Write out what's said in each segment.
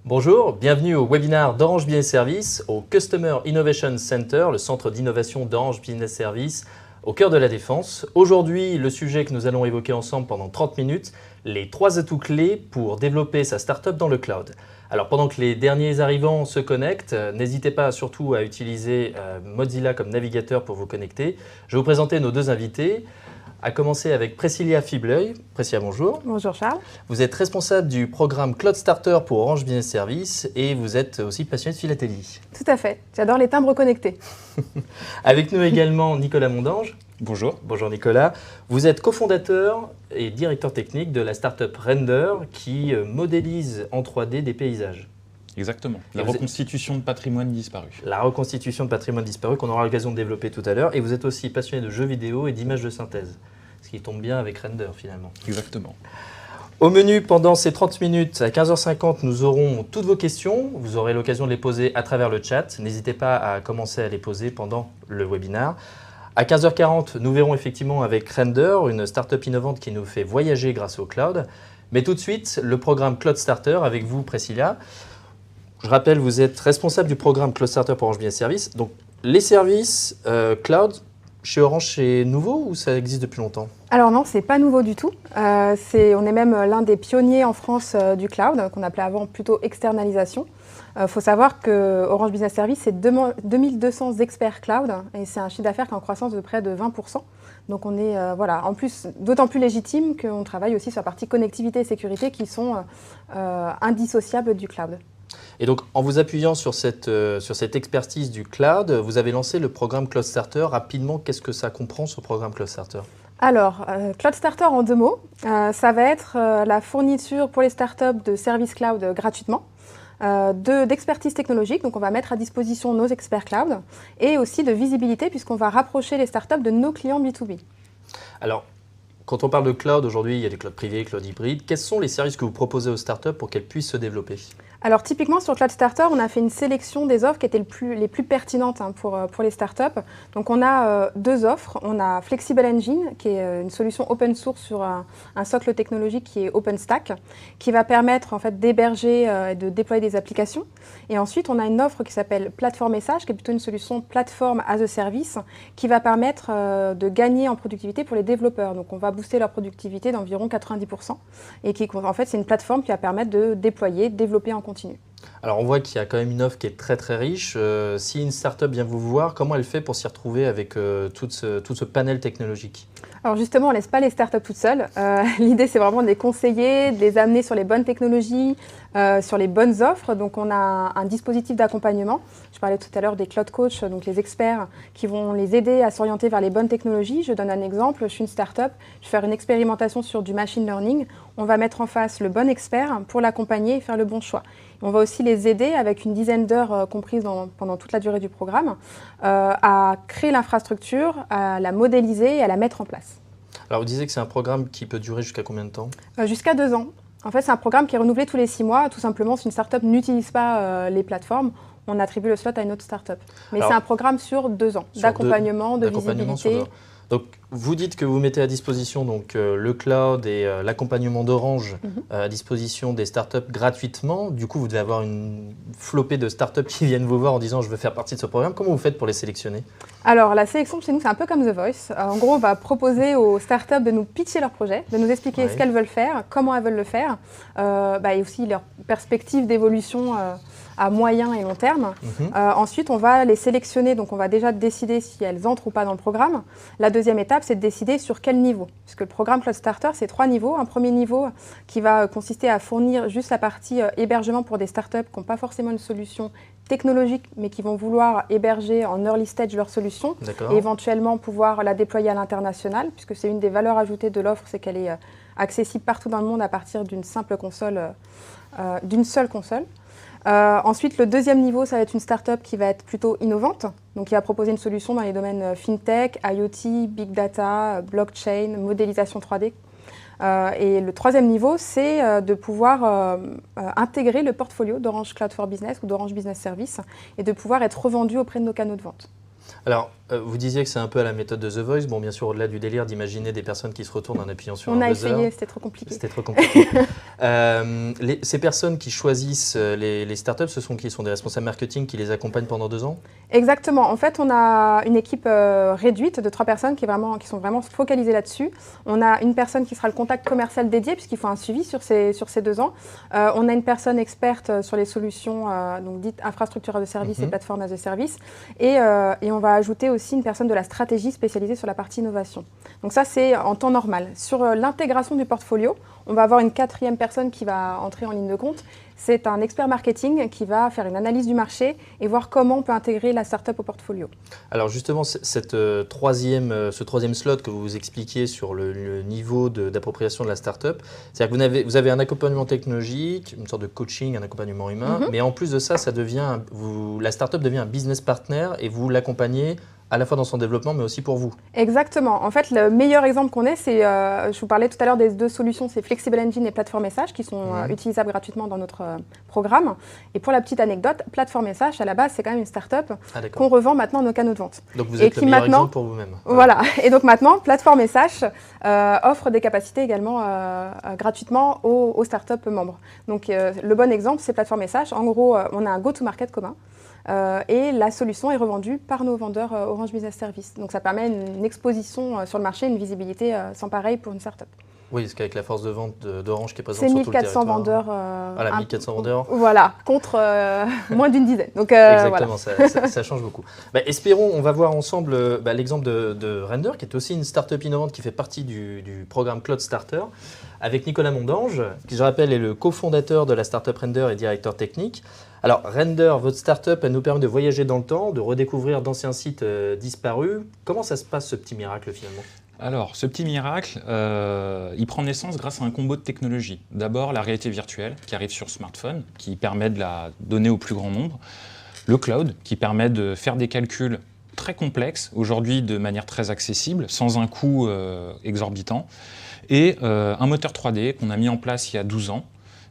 Bonjour, bienvenue au webinaire d'Orange Business Service au Customer Innovation Center, le centre d'innovation d'Orange Business Service au cœur de la Défense. Aujourd'hui, le sujet que nous allons évoquer ensemble pendant 30 minutes, les 3 atouts clés pour développer sa startup dans le cloud. Alors pendant que les derniers arrivants se connectent, n'hésitez pas surtout à utiliser Mozilla comme navigateur pour vous connecter. Je vais vous présenter nos deux invités. À commencer avec Priscilla Fibleuil. Priscilla, bonjour. Bonjour Charles. Vous êtes responsable du programme Cloud Starter pour Orange Business Service et vous êtes aussi passionné de philatélie. Tout à fait, j'adore les timbres connectés. Avec nous également Nicolas Mondange. Bonjour. Bonjour Nicolas. Vous êtes cofondateur et directeur technique de la startup Render qui modélise en 3D des paysages. Exactement, la reconstitution de patrimoine disparu. La reconstitution de patrimoine disparu qu'on aura l'occasion de développer tout à l'heure. Et vous êtes aussi passionné de jeux vidéo et d'images de synthèse, ce qui tombe bien avec Render finalement. Exactement. Au menu, pendant ces 30 minutes, à 15h50, nous aurons toutes vos questions. Vous aurez l'occasion de les poser à travers le chat. N'hésitez pas à commencer à les poser pendant le webinaire. À 15h40, nous verrons effectivement avec Render, une startup innovante qui nous fait voyager grâce au cloud. Mais tout de suite, le programme Cloud Starter avec vous, Priscilla. Je rappelle, vous êtes responsable du programme Cloud Starter pour Orange Business Service. Donc, les services cloud chez Orange, c'est nouveau ou ça existe depuis longtemps? Alors non, c'est pas nouveau du tout. On est même l'un des pionniers en France du cloud, qu'on appelait avant plutôt externalisation. Faut savoir que Orange Business Service, c'est 2200 experts cloud et c'est un chiffre d'affaires qui est en croissance de près de 20%. Donc on est en plus d'autant plus légitime qu'on travaille aussi sur la partie connectivité et sécurité qui sont indissociables du cloud. Et donc, en vous appuyant sur cette expertise du cloud, vous avez lancé le programme Cloud Starter. Rapidement, qu'est-ce que ça comprend, ce programme Cloud Starter? Alors, Cloud Starter en 2 mots, ça va être la fourniture pour les startups de services cloud gratuitement, d'expertise technologique, donc on va mettre à disposition nos experts cloud, et aussi de visibilité puisqu'on va rapprocher les startups de nos clients B2B. Alors, quand on parle de cloud, aujourd'hui, il y a des clouds privés, cloud hybrides. Quels sont les services que vous proposez aux startups pour qu'elles puissent se développer? Alors typiquement sur Cloud Starter, on a fait une sélection des offres qui étaient les plus pertinentes pour les startups. Donc on a 2 offres. On a Flexible Engine, qui est une solution open source sur un socle technologique qui est OpenStack, qui va permettre en fait d'héberger et de déployer des applications. Et ensuite, on a une offre qui s'appelle Platform Message, qui est plutôt une solution Platform as a Service, qui va permettre de gagner en productivité pour les développeurs. Donc on va booster leur productivité d'environ 90%. Et qui, en fait, c'est une plateforme qui va permettre de déployer, de développer en continu. Alors on voit qu'il y a quand même une offre qui est très très riche. Si une startup vient vous voir, comment elle fait pour s'y retrouver avec tout ce panel technologique? Alors justement, on ne laisse pas les startups toutes seules. L'idée, c'est vraiment de les conseiller, de les amener sur les bonnes technologies, sur les bonnes offres. Donc on a un dispositif d'accompagnement. Je parlais tout à l'heure des cloud coachs, donc les experts qui vont les aider à s'orienter vers les bonnes technologies. Je donne un exemple, je suis une startup, je vais faire une expérimentation sur du machine learning. On va mettre en face le bon expert pour l'accompagner et faire le bon choix. On va aussi les aider avec une dizaine d'heures comprises pendant toute la durée du programme à créer l'infrastructure, à la modéliser et à la mettre en place. Alors vous disiez que c'est un programme qui peut durer jusqu'à combien de temps? Jusqu'à 2 ans. En fait, c'est un programme qui est renouvelé tous les 6 mois. Tout simplement, si une startup n'utilise pas les plateformes, on attribue le slot à une autre startup. Mais c'est un programme sur 2 ans d'accompagnement, de visibilité. Donc, vous dites que vous mettez à disposition donc, le cloud et l'accompagnement d'Orange à disposition des startups gratuitement. Du coup, vous devez avoir une flopée de startups qui viennent vous voir en disant « je veux faire partie de ce programme ». Comment vous faites pour les sélectionner? Alors, la sélection chez nous, c'est un peu comme The Voice. En gros, on va proposer aux startups de nous pitcher leur projet, de nous expliquer ce qu'elles veulent faire, comment elles veulent le faire, et aussi leur perspective d'évolution à moyen et long terme. Ensuite, on va les sélectionner, donc on va déjà décider si elles entrent ou pas dans le programme. La deuxième étape, c'est de décider sur quel niveau. Puisque le programme Cloud Starter, c'est 3 niveaux. Un premier niveau qui va consister à fournir juste la partie hébergement pour des startups qui n'ont pas forcément une solution technologique, mais qui vont vouloir héberger en early stage leur solution et éventuellement pouvoir la déployer à l'international, puisque c'est une des valeurs ajoutées de l'offre, c'est qu'elle est accessible partout dans le monde à partir d'une simple console, d'une seule console. Ensuite, le deuxième niveau, ça va être une startup qui va être plutôt innovante, donc qui va proposer une solution dans les domaines FinTech, IoT, Big Data, Blockchain, modélisation 3D. Et le troisième niveau, c'est de pouvoir intégrer le portfolio d'Orange Cloud for Business ou d'Orange Business Service et de pouvoir être revendu auprès de nos canaux de vente. Alors, vous disiez que c'est un peu à la méthode de The Voice. Bon, bien sûr, au-delà du délire d'imaginer des personnes qui se retournent en appuyant sur un buzzer. On a essayé, c'était trop compliqué. C'était trop compliqué. Ces personnes qui choisissent les startups, ce sont qui? Ce sont des responsables marketing qui les accompagnent pendant 2 ans? Exactement. En fait, on a une équipe réduite de 3 personnes qui sont vraiment focalisées là-dessus. On a une personne qui sera le contact commercial dédié, puisqu'il faut un suivi sur ces 2 ans. On a une personne experte sur les solutions donc dites infrastructure as a service et plateforme as a service. Et on va ajouter aussi une personne de la stratégie spécialisée sur la partie innovation. Donc ça, c'est en temps normal. Sur l'intégration du portfolio, on va avoir une 4e personne qui va entrer en ligne de compte. C'est un expert marketing qui va faire une analyse du marché et voir comment on peut intégrer la startup au portfolio. Alors justement, ce troisième slot que vous expliquiez sur le niveau d'appropriation de la startup, c'est-à-dire que vous avez un accompagnement technologique, une sorte de coaching, un accompagnement humain, mais en plus de ça, la startup devient un business partner et vous l'accompagnez à la fois dans son développement, mais aussi pour vous. Exactement. En fait, le meilleur exemple qu'on ait, c'est, je vous parlais tout à l'heure des 2 solutions, c'est Flexible Engine et Platform SH, qui sont utilisables gratuitement dans notre programme. Et pour la petite anecdote, Platform SH, à la base, c'est quand même une start-up qu'on revend maintenant à nos canaux de vente. Donc vous êtes le meilleur exemple pour vous-même. Voilà. Et donc maintenant, Platform SH offre des capacités également gratuitement aux start-up membres. Donc le bon exemple, c'est Platform SH. En gros, on a un go-to-market commun. Et la solution est revendue par nos vendeurs Orange Business Service. Donc ça permet une exposition sur le marché, une visibilité sans pareil pour une start-up. Oui, parce qu'avec la force de vente d'Orange qui est présente sur tout le territoire. C'est 1400 vendeurs. Voilà, 1400 vendeurs. Voilà, contre moins d'une dizaine. Donc, exactement, voilà. ça change beaucoup. Espérons, on va voir ensemble l'exemple de Render, qui est aussi une start-up innovante qui fait partie du programme Cloud Starter, avec Nicolas Mondange, qui je rappelle est le cofondateur de la start-up Render et directeur technique. Alors Render, votre start-up, elle nous permet de voyager dans le temps, de redécouvrir d'anciens sites disparus. Comment ça se passe ce petit miracle finalement ? Alors, ce petit miracle, il prend naissance grâce à un combo de technologies. D'abord, la réalité virtuelle qui arrive sur smartphone, qui permet de la donner au plus grand nombre. Le cloud, qui permet de faire des calculs très complexes, aujourd'hui de manière très accessible, sans un coût exorbitant. Et un moteur 3D qu'on a mis en place il y a 12 ans.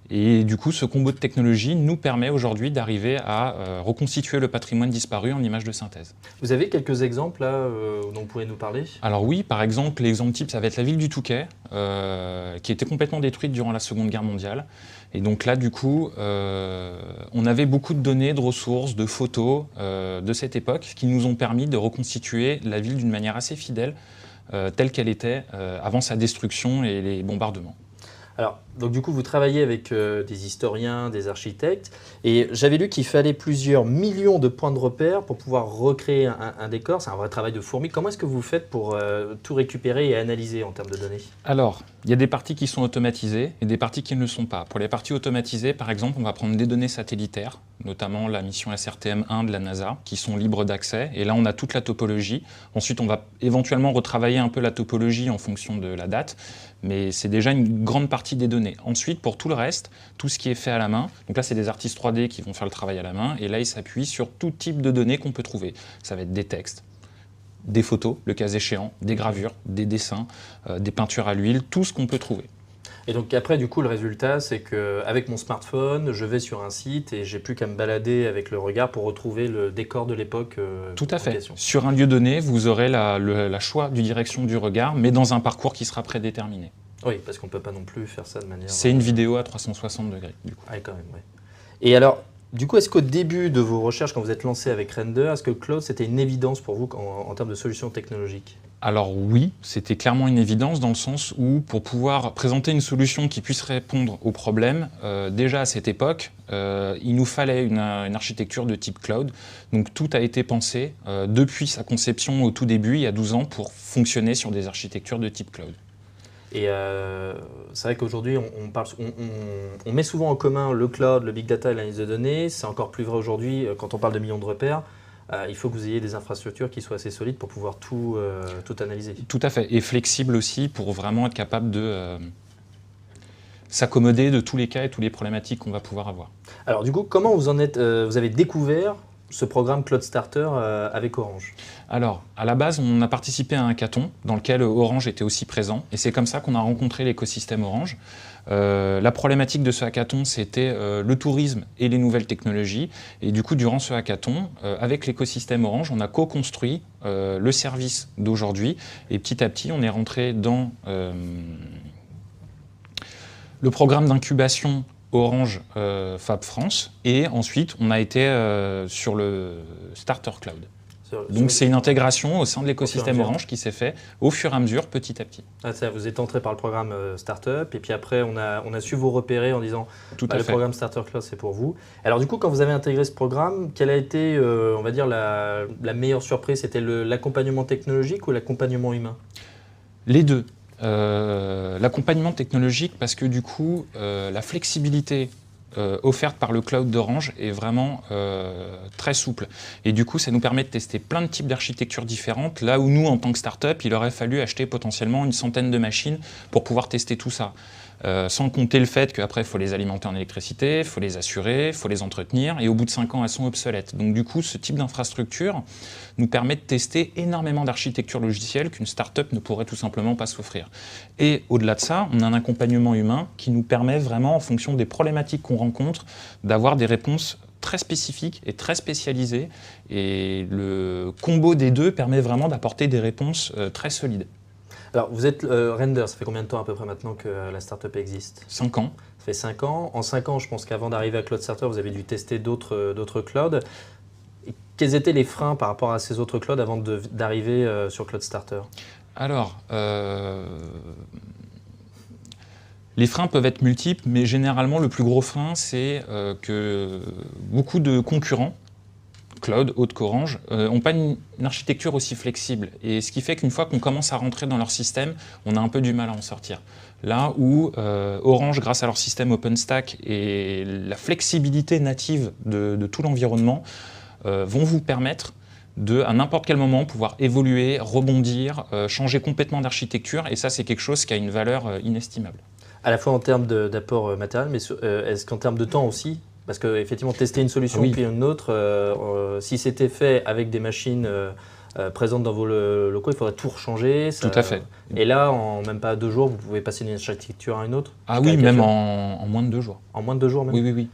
Et du coup, ce combo de technologies nous permet aujourd'hui d'arriver à reconstituer le patrimoine disparu en images de synthèse. Vous avez quelques exemples là, dont vous pouvez nous parler ? Alors oui, par exemple, l'exemple type, ça va être la ville du Touquet, qui était complètement détruite durant la Seconde Guerre mondiale. Et donc là, du coup, on avait beaucoup de données, de ressources, de photos de cette époque qui nous ont permis de reconstituer la ville d'une manière assez fidèle, telle qu'elle était avant sa destruction et les bombardements. Alors, donc du coup, vous travaillez avec des historiens, des architectes, et j'avais lu qu'il fallait plusieurs millions de points de repère pour pouvoir recréer un décor. C'est un vrai travail de fourmi. Comment est-ce que vous faites pour tout récupérer et analyser en termes de données ? Alors, il y a des parties qui sont automatisées et des parties qui ne le sont pas. Pour les parties automatisées, par exemple, on va prendre des données satellitaires, notamment la mission SRTM-1 de la NASA, qui sont libres d'accès. Et là, on a toute la topologie. Ensuite, on va éventuellement retravailler un peu la topologie en fonction de la date, mais c'est déjà une grande partie des données. Ensuite, pour tout le reste, tout ce qui est fait à la main, donc là, c'est des artistes 3D qui vont faire le travail à la main, et là, ils s'appuient sur tout type de données qu'on peut trouver. Ça va être des textes, des photos, le cas échéant, des gravures, des dessins, des peintures à l'huile, tout ce qu'on peut trouver. Et donc après, du coup, le résultat, c'est qu'avec mon smartphone, je vais sur un site et j'ai plus qu'à me balader avec le regard pour retrouver le décor de l'époque. Tout à fait. Sur un lieu donné, vous aurez la choix du direction du regard, mais dans un parcours qui sera prédéterminé. Oui, parce qu'on ne peut pas non plus faire ça de manière... C'est une vidéo à 360 degrés, du coup. Ah, quand même, oui. Et alors, du coup, est-ce qu'au début de vos recherches, quand vous êtes lancé avec Render, est-ce que Cloud, c'était une évidence pour vous en termes de solutions technologiques ? Alors oui, c'était clairement une évidence dans le sens où pour pouvoir présenter une solution qui puisse répondre aux problèmes, déjà à cette époque, il nous fallait une architecture de type cloud. Donc tout a été pensé depuis sa conception au tout début, il y a 12 ans, pour fonctionner sur des architectures de type cloud. Et c'est vrai qu'aujourd'hui, on met souvent en commun le cloud, le big data et l'analyse de données. C'est encore plus vrai aujourd'hui quand on parle de millions de repères. Il faut que vous ayez des infrastructures qui soient assez solides pour pouvoir tout analyser. Tout à fait, et flexible aussi pour vraiment être capable de s'accommoder de tous les cas et toutes les problématiques qu'on va pouvoir avoir. Alors du coup, comment vous en êtes, vous avez découvert ce programme Cloud Starter avec Orange? Alors, à la base, on a participé à un hackathon dans lequel Orange était aussi présent. Et c'est comme ça qu'on a rencontré l'écosystème Orange. La problématique de ce hackathon, c'était le tourisme et les nouvelles technologies. Et du coup, durant ce hackathon, avec l'écosystème Orange, on a co-construit le service d'aujourd'hui. Et petit à petit, on est rentré dans le programme d'incubation Orange Fab France. Et ensuite, on a été sur le Starter Cloud. Donc c'est une intégration au sein de l'écosystème Orange qui s'est fait au fur et à mesure, petit à petit. Ah, ça, vous êtes entré par le programme Startup et puis après on a su vous repérer en disant le programme Starter Cloud c'est pour vous. Alors du coup quand vous avez intégré ce programme, quelle a été on va dire la meilleure surprise? C'était l'accompagnement technologique ou l'accompagnement humain? Les deux. L'accompagnement technologique parce que du coup la flexibilité offerte par le cloud d'Orange est vraiment très souple. Et du coup, ça nous permet de tester plein de types d'architectures différentes, là où nous, en tant que start-up, il aurait fallu acheter potentiellement une centaine de machines pour pouvoir tester tout ça. Sans compter le fait qu'après, il faut les alimenter en électricité, il faut les assurer, il faut les entretenir, et au bout de 5 ans, elles sont obsolètes. Donc du coup, ce type d'infrastructure nous permet de tester énormément d'architectures logicielles qu'une start-up ne pourrait tout simplement pas s'offrir. Et au-delà de ça, on a un accompagnement humain qui nous permet vraiment, en fonction des problématiques qu'on rencontre, d'avoir des réponses très spécifiques et très spécialisées. Et le combo des deux permet vraiment d'apporter des réponses très solides. Alors, vous êtes Render, ça fait combien de temps à peu près maintenant que la startup existe? 5 ans. Ça fait 5 ans. En 5 ans, je pense qu'avant d'arriver à Cloud Starter, vous avez dû tester d'autres clouds. Et quels étaient les freins par rapport à ces autres clouds avant d'arriver sur Cloud Starter? Alors, les freins peuvent être multiples, mais généralement, le plus gros frein, c'est que beaucoup de concurrents, Cloud, autres qu'Orange, n'ont pas une architecture aussi flexible. Et ce qui fait qu'une fois qu'on commence à rentrer dans leur système, on a un peu du mal à en sortir. Là où Orange, grâce à leur système OpenStack et la flexibilité native de tout l'environnement, vont vous permettre de, à n'importe quel moment, pouvoir évoluer, rebondir, changer complètement d'architecture. Et ça, c'est quelque chose qui a une valeur inestimable. À la fois en termes d'apport matériel, mais est-ce qu'en termes de temps aussi? Parce qu'effectivement, tester une solution puis une autre, si c'était fait avec des machines présentes dans vos locaux, il faudrait tout rechanger. Tout à fait. Et là, en même pas 2 jours, vous pouvez passer d'une architecture à une autre? Ah oui, même en moins de 2 jours. En moins de 2 jours même? Oui, oui, oui.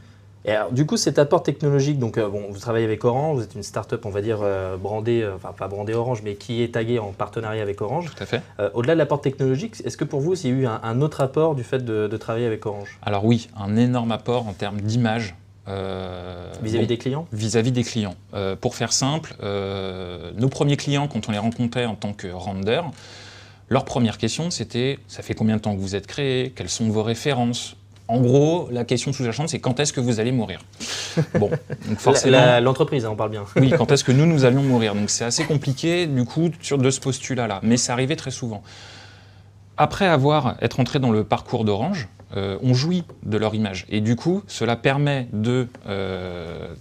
Et alors, du coup, cet apport technologique, donc vous travaillez avec Orange, vous êtes une start-up, on va dire, brandée, enfin pas brandée Orange, mais qui est taguée en partenariat avec Orange. Tout à fait. Au-delà de l'apport technologique, est-ce que pour vous, il y a eu un autre apport du fait de travailler avec Orange? Alors oui, un énorme apport en termes d'image. Vis-à-vis des clients? Vis-à-vis des clients. Pour faire simple, nos premiers clients, quand on les rencontrait en tant que Render, leur première question, c'était « ça fait combien de temps que vous êtes créé? Quelles sont vos références ?» En gros, la question sous-jacente, c'est quand est-ce que vous allez mourir? Bon, donc forcément, l'entreprise, on parle bien. Oui, quand est-ce que nous allons mourir? Donc c'est assez compliqué, du coup, de ce postulat-là. Mais ça arrivait très souvent. Après être entré dans le parcours d'Orange, on jouit de leur image. Et du coup, cela permet de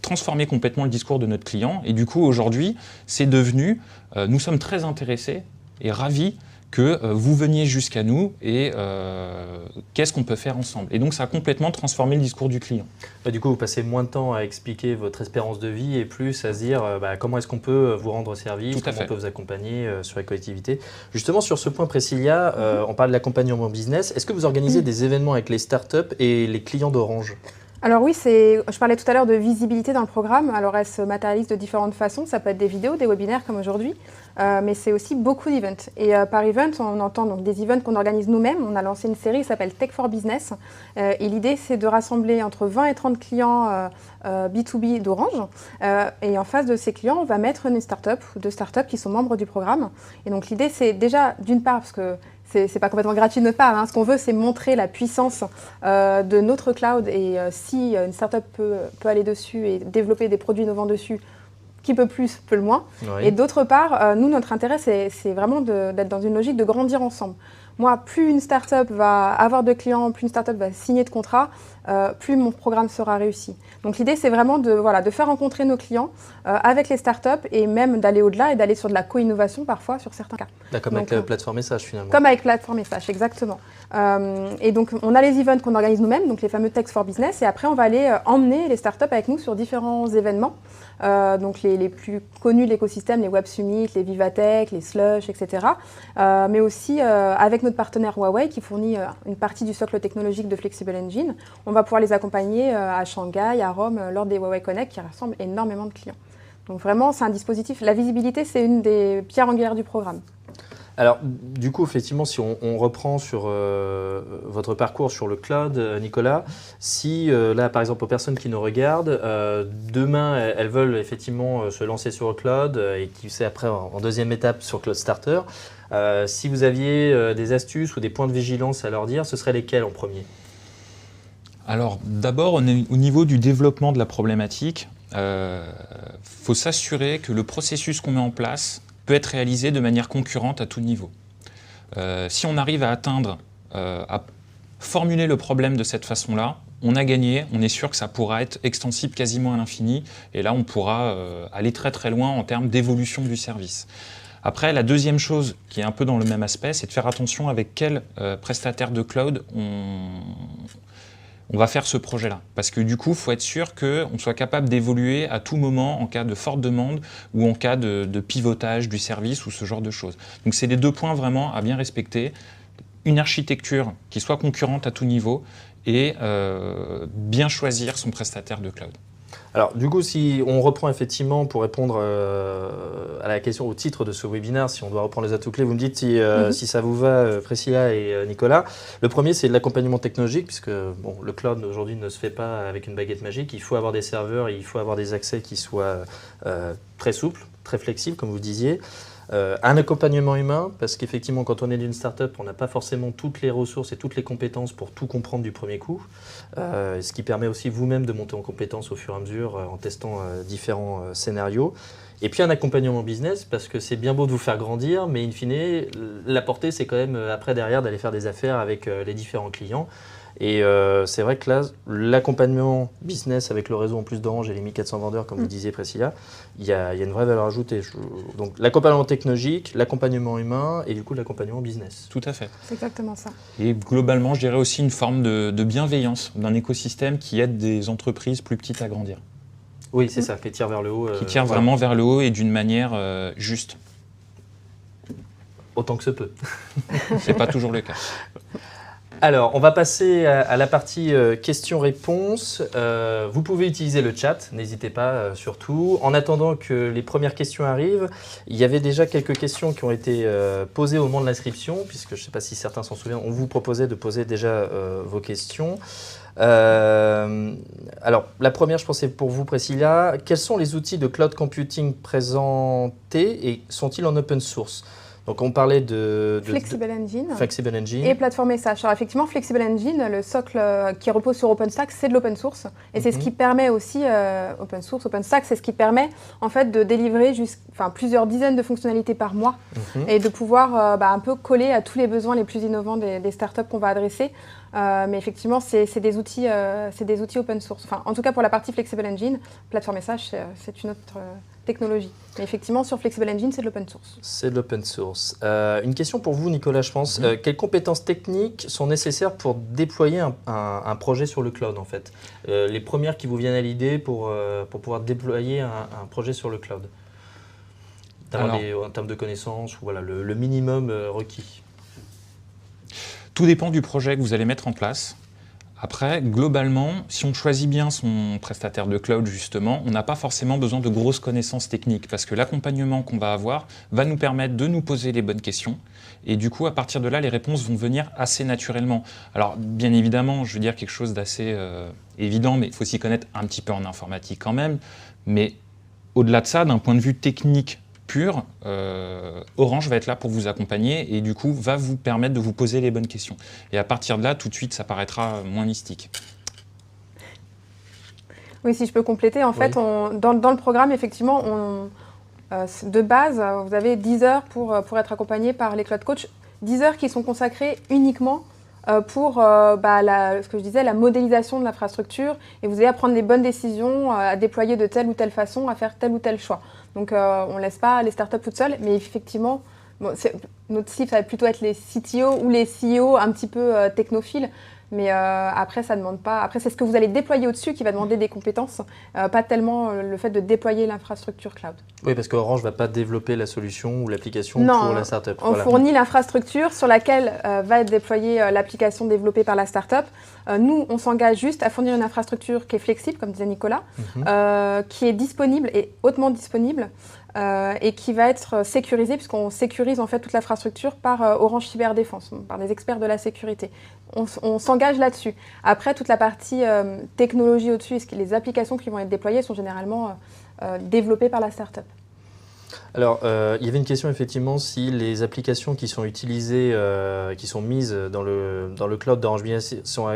transformer complètement le discours de notre client. Et du coup, aujourd'hui, c'est devenu, nous sommes très intéressés et ravis que vous veniez jusqu'à nous et qu'est-ce qu'on peut faire ensemble. Et donc, ça a complètement transformé le discours du client. Du coup, vous passez moins de temps à expliquer votre espérance de vie et plus à se dire comment est-ce qu'on peut vous rendre service, comment on peut vous accompagner sur la collectivité. Justement, sur ce point précis, on parle de l'accompagnement business. Est-ce que vous organisez des événements avec les startups et les clients d'Orange? Alors oui, je parlais tout à l'heure de visibilité dans le programme. Alors elle se matérialise de différentes façons. Ça peut être des vidéos, des webinaires comme aujourd'hui, mais c'est aussi beaucoup d'events. Et par event, on entend donc des events qu'on organise nous-mêmes. On a lancé une série qui s'appelle Tech for Business. Et l'idée, c'est de rassembler entre 20 et 30 clients B2B d'Orange. Et en face de ces clients, on va mettre une start-up ou 2 startups qui sont membres du programme. Et donc l'idée, c'est déjà, d'une part, parce que c'est pas complètement gratuit de notre part. Hein. Ce qu'on veut, c'est montrer la puissance de notre cloud et si une startup peut aller dessus et développer des produits innovants dessus, qui peut plus, peut le moins. Oui. Et d'autre part, nous, notre intérêt, c'est vraiment d'être dans une logique de grandir ensemble. moi, plus une startup va avoir de clients, plus une startup va signer de contrats, plus mon programme sera réussi. Donc l'idée, c'est vraiment de faire rencontrer nos clients avec les startups et même d'aller au-delà et d'aller sur de la co-innovation parfois sur certains cas. Comme avec la plateforme Message finalement. Comme avec plateforme Message, exactement. Et donc on a les events qu'on organise nous-mêmes, donc les fameux Tech for Business, et après on va aller emmener les startups avec nous sur différents événements. Donc les plus connus de l'écosystème, les Web Summit, les Vivatech, les Slush, etc. Mais aussi avec notre partenaire Huawei qui fournit une partie du socle technologique de Flexible Engine. On va pouvoir les accompagner à Shanghai, à Rome, lors des Huawei Connect qui rassemblent énormément de clients. Donc vraiment, c'est un dispositif. La visibilité, c'est une des pierres angulaires du programme. Alors, du coup, effectivement, si on reprend sur votre parcours sur le cloud, Nicolas, si là, par exemple, aux personnes qui nous regardent, demain, elles veulent effectivement se lancer sur le cloud et qui sait après en deuxième étape sur Cloud Starter, si vous aviez des astuces ou des points de vigilance à leur dire, ce seraient lesquels en premier ? Alors, d'abord, au niveau du développement de la problématique, faut s'assurer que le processus qu'on met en place peut être réalisé de manière concurrente à tout niveau. Si on arrive à à formuler le problème de cette façon-là, on a gagné, on est sûr que ça pourra être extensible quasiment à l'infini, et là on pourra aller très très loin en termes d'évolution du service. Après, la deuxième chose qui est un peu dans le même aspect, c'est de faire attention avec quel prestataire de cloud on va faire ce projet-là. Parce que du coup, il faut être sûr qu'on soit capable d'évoluer à tout moment en cas de forte demande ou en cas de pivotage du service ou ce genre de choses. Donc c'est les deux points vraiment à bien respecter. Une architecture qui soit concurrente à tout niveau et bien choisir son prestataire de cloud. Alors du coup, si on reprend effectivement pour répondre à la question au titre de ce webinaire, si on doit reprendre les atouts clés, vous me dites si ça vous va, Priscilla et Nicolas. Le premier, c'est l'accompagnement technologique, puisque bon, le cloud aujourd'hui ne se fait pas avec une baguette magique. Il faut avoir des serveurs, il faut avoir des accès qui soient très souples, très flexibles, comme vous disiez. Un accompagnement humain, parce qu'effectivement, quand on est d'une start-up, on n'a pas forcément toutes les ressources et toutes les compétences pour tout comprendre du premier coup, ce qui permet aussi vous-même de monter en compétences au fur et à mesure en testant différents scénarios. Et puis un accompagnement business, parce que c'est bien beau de vous faire grandir, mais in fine, la portée, c'est quand même après derrière d'aller faire des affaires avec les différents clients. Et c'est vrai que là, l'accompagnement business avec le réseau en plus d'Orange et les 1400 vendeurs, comme vous disiez Priscilla, il y a une vraie valeur ajoutée. Donc l'accompagnement technologique, l'accompagnement humain et du coup l'accompagnement business. Tout à fait. C'est exactement ça. Et globalement, je dirais aussi une forme de bienveillance d'un écosystème qui aide des entreprises plus petites à grandir. Oui, c'est ça, qui tire vers le haut. Qui tire vraiment vers le haut et d'une manière juste. Autant que se peut. C'est pas toujours le cas. Alors, on va passer à la partie questions-réponses. Vous pouvez utiliser le chat, n'hésitez pas surtout. En attendant que les premières questions arrivent, il y avait déjà quelques questions qui ont été posées au moment de l'inscription, puisque je ne sais pas si certains s'en souviennent, on vous proposait de poser déjà vos questions. Alors, la première, je pense, c'est pour vous, Priscilla. Quels sont les outils de cloud computing présentés et sont-ils en open source ? Donc on parlait de Flexible Engine et plateforme Message. Alors effectivement, Flexible Engine, le socle qui repose sur OpenStack, c'est de l'open source. Et c'est ce qui permet aussi, OpenStack, c'est ce qui permet en fait de délivrer plusieurs dizaines de fonctionnalités par mois et de pouvoir un peu coller à tous les besoins les plus innovants des startups qu'on va adresser. Mais effectivement, c'est des outils open source. Enfin, en tout cas, pour la partie Flexible Engine, plateforme Message, c'est une autre technologie. Mais effectivement, sur Flexible Engine, c'est de l'open source. C'est de l'open source. Une question pour vous, Nicolas, je pense. Quelles compétences techniques sont nécessaires pour déployer un projet sur le cloud, en fait ? Les premières qui vous viennent à l'idée pour pouvoir déployer un projet sur le cloud ? En termes de connaissances, ou voilà, le minimum requis. Tout dépend du projet que vous allez mettre en place. Après, globalement, si on choisit bien son prestataire de cloud, justement, on n'a pas forcément besoin de grosses connaissances techniques parce que l'accompagnement qu'on va avoir va nous permettre de nous poser les bonnes questions. Et du coup, à partir de là, les réponses vont venir assez naturellement. Alors, bien évidemment, je veux dire quelque chose d'assez évident, mais il faut s'y connaître un petit peu en informatique quand même. Mais au-delà de ça, d'un point de vue technique pur, Orange va être là pour vous accompagner et du coup va vous permettre de vous poser les bonnes questions. Et à partir de là, tout de suite, ça paraîtra moins mystique. Oui, si je peux compléter, en fait, dans le programme, effectivement, de base, vous avez 10 heures pour être accompagné par les Cloud Coach 10 heures qui sont consacrées uniquement pour ce que je disais, la modélisation de l'infrastructure, et vous allez à prendre les bonnes décisions, à déployer de telle ou telle façon, à faire tel ou tel choix. Donc on ne laisse pas les startups toutes seules, mais effectivement, notre cible, ça va plutôt être les CTO ou les CEO un petit peu technophiles. Mais après, ça demande pas. Après, c'est ce que vous allez déployer au-dessus qui va demander des compétences, pas tellement le fait de déployer l'infrastructure cloud. Oui, parce qu'Orange ne va pas développer la solution ou l'application pour la startup. On fournit l'infrastructure sur laquelle va être déployée l'application développée par la startup. Nous, on s'engage juste à fournir une infrastructure qui est flexible, comme disait Nicolas, qui est disponible et hautement disponible. Et qui va être sécurisée, puisqu'on sécurise en fait toute l'infrastructure par Orange Cyberdéfense, par des experts de la sécurité. On s'engage là-dessus. Après, toute la partie technologie au-dessus, les applications qui vont être déployées sont généralement développées par la startup. Alors, il y avait une question effectivement si les applications qui sont utilisées, qui sont mises dans le cloud d'Orange Business sont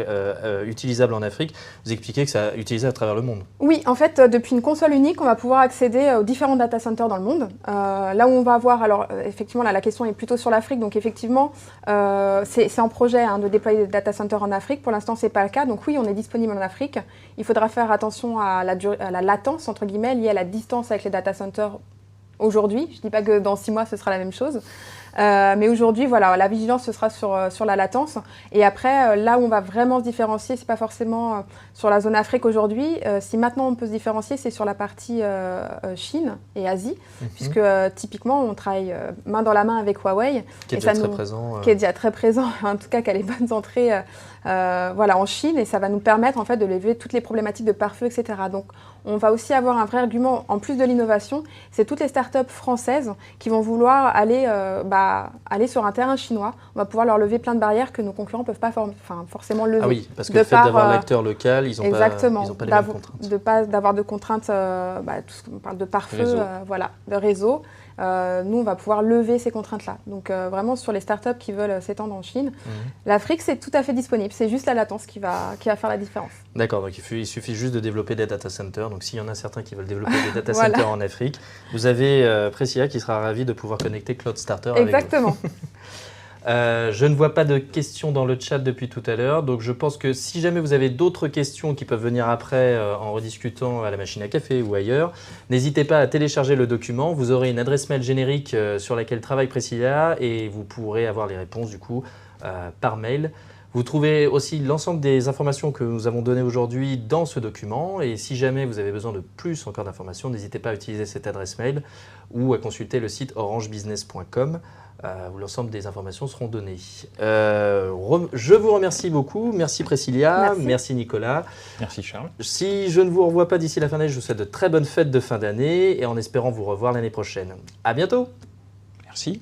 utilisables en Afrique. Vous expliquez que ça est utilisé à travers le monde. Oui, en fait, depuis une console unique, on va pouvoir accéder aux différents data centers dans le monde. Là où on va avoir, alors effectivement, là, la question est plutôt sur l'Afrique, donc effectivement, c'est en projet de déployer des data centers en Afrique. Pour l'instant, ce n'est pas le cas, donc oui, on est disponible en Afrique. Il faudra faire attention à la latence, entre guillemets, liée à la distance avec les data centers aujourd'hui. Je ne dis pas que dans 6 mois, ce sera la même chose. Mais aujourd'hui, voilà, la vigilance, ce sera sur la latence. Et après, là où on va vraiment se différencier, ce n'est pas forcément sur la zone Afrique aujourd'hui. Si maintenant on peut se différencier, c'est sur la partie Chine et Asie, puisque typiquement, on travaille main dans la main avec Huawei. Qui est déjà très présent. Qui est déjà très présent, en tout cas, qui a les bonnes entrées en Chine. Et ça va nous permettre en fait, de lever toutes les problématiques de pare-feu, etc. Donc, on va aussi avoir un vrai argument, en plus de l'innovation, c'est toutes les startups françaises qui vont vouloir aller sur un terrain chinois. On va pouvoir leur lever plein de barrières que nos concurrents ne peuvent pas forcément lever. Ah oui, parce que le fait d'avoir l'acteur local, ils n'ont pas les mêmes contraintes. D'avoir de contraintes, tout ce qu'on parle de pare-feu, de réseau. Nous, on va pouvoir lever ces contraintes-là. Donc, vraiment, sur les startups qui veulent s'étendre en Chine, l'Afrique, c'est tout à fait disponible. C'est juste la latence qui va faire la différence. D'accord, donc il suffit juste de développer des data centers. Donc, s'il y en a certains qui veulent développer des data centers en Afrique, vous avez Priscilla qui sera ravie de pouvoir connecter Cloud Starter avec vous. Exactement. Je ne vois pas de questions dans le chat depuis tout à l'heure, donc je pense que si jamais vous avez d'autres questions qui peuvent venir après en rediscutant à la machine à café ou ailleurs, n'hésitez pas à télécharger le document. Vous aurez une adresse mail générique sur laquelle travaille Priscilla et vous pourrez avoir les réponses du coup par mail. Vous trouvez aussi l'ensemble des informations que nous avons données aujourd'hui dans ce document. Et si jamais vous avez besoin de plus encore d'informations, n'hésitez pas à utiliser cette adresse mail ou à consulter le site orangebusiness.com où l'ensemble des informations seront données. Je vous remercie beaucoup. Merci Priscilla, merci Nicolas. Merci Charles. Si je ne vous revois pas d'ici la fin d'année, je vous souhaite de très bonnes fêtes de fin d'année et en espérant vous revoir l'année prochaine. À bientôt. Merci.